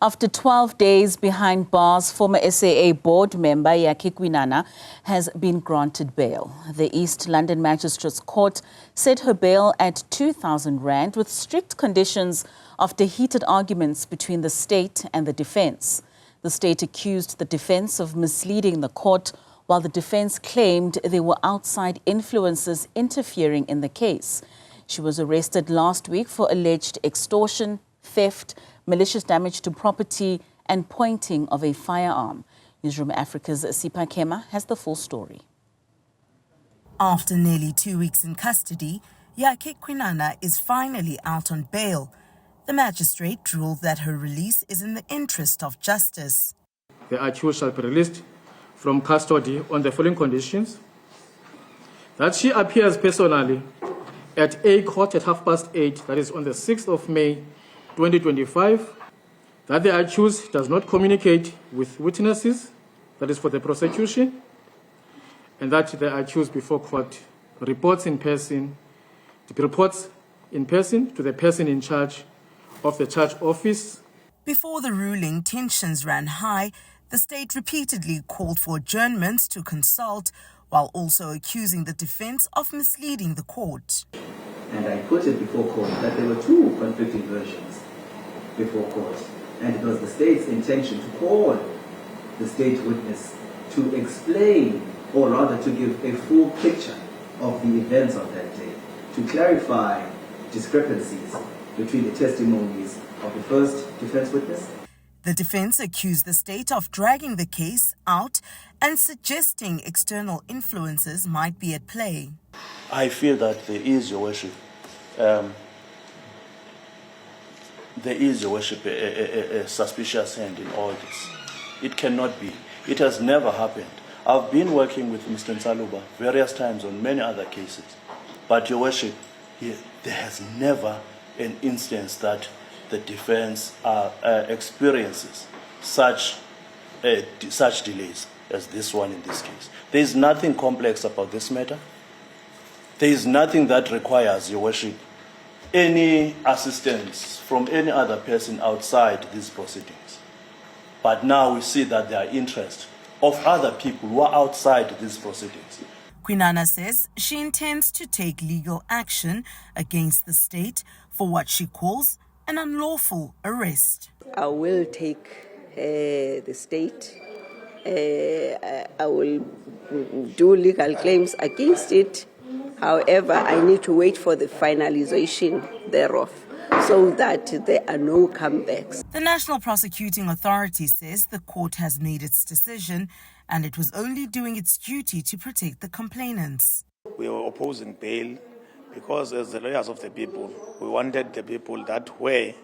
After 12 days behind bars, former SAA board member Yakhe Kwinana has been granted bail. The East London Magistrate's Court set her bail at 2,000 rand with strict conditions after heated arguments between the state and the defence. The state accused the defence of misleading the court, while the defence claimed there were outside influences interfering in the case. She was arrested last week for alleged extortion, theft, malicious damage to property and pointing of a firearm. Newzroom Africa's Sipha Kema has the full story. After nearly 2 weeks in custody, Yakhe Kwinana is finally out on bail. The magistrate ruled that her release is in the interest of justice. The accused shall be released from custody on the following conditions: that she appears personally at A court at 8:30, that is on the 6th of May 2025, that the accused does not communicate with witnesses, that is for the prosecution, and that the accused before court reports in person to the person in charge of the charge office. Before the ruling, tensions ran high. The state repeatedly called for adjournments to consult, while also accusing the defence of misleading the court. And I put it before court that there were two conflicting versions before court, and it was the state's intention to call the state witness to explain, or rather to give a full picture of the events of that day, to clarify discrepancies between the testimonies of the first defense witness. The defense accused the state of dragging the case out and suggesting external influences might be at play. I feel that there is, Your Worship, a suspicious hand in all this. It cannot be. It has never happened. I've been working with Mr. Nsaluba various times on many other cases. But, Your Worship, there has never an instance that the defense experiences such delays as this one in this case. There is nothing complex about this matter. There is nothing that requires, Your Worship, any assistance from any other person outside these proceedings. But now we see that there are interests of other people who are outside these proceedings. Kwinana says she intends to take legal action against the state for what she calls an unlawful arrest. I will take the state. I will do legal claims against it. However, I need to wait for the finalization thereof so that there are no comebacks. The National Prosecuting Authority says the court has made its decision and it was only doing its duty to protect the complainants. We were opposing bail because, as the lawyers of the people, we wanted the people that were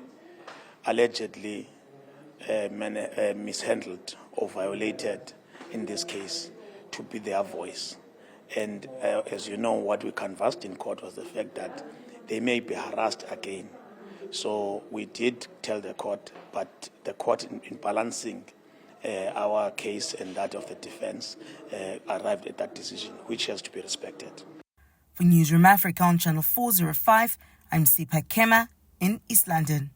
allegedly mishandled or violated in this case to be their voice. And as you know, what we canvassed in court was the fact that they may be harassed again. So we did tell the court, but the court, in balancing our case and that of the defense, arrived at that decision, which has to be respected. For Newzroom Africa on Channel 405, I'm Sipha Kema in East London.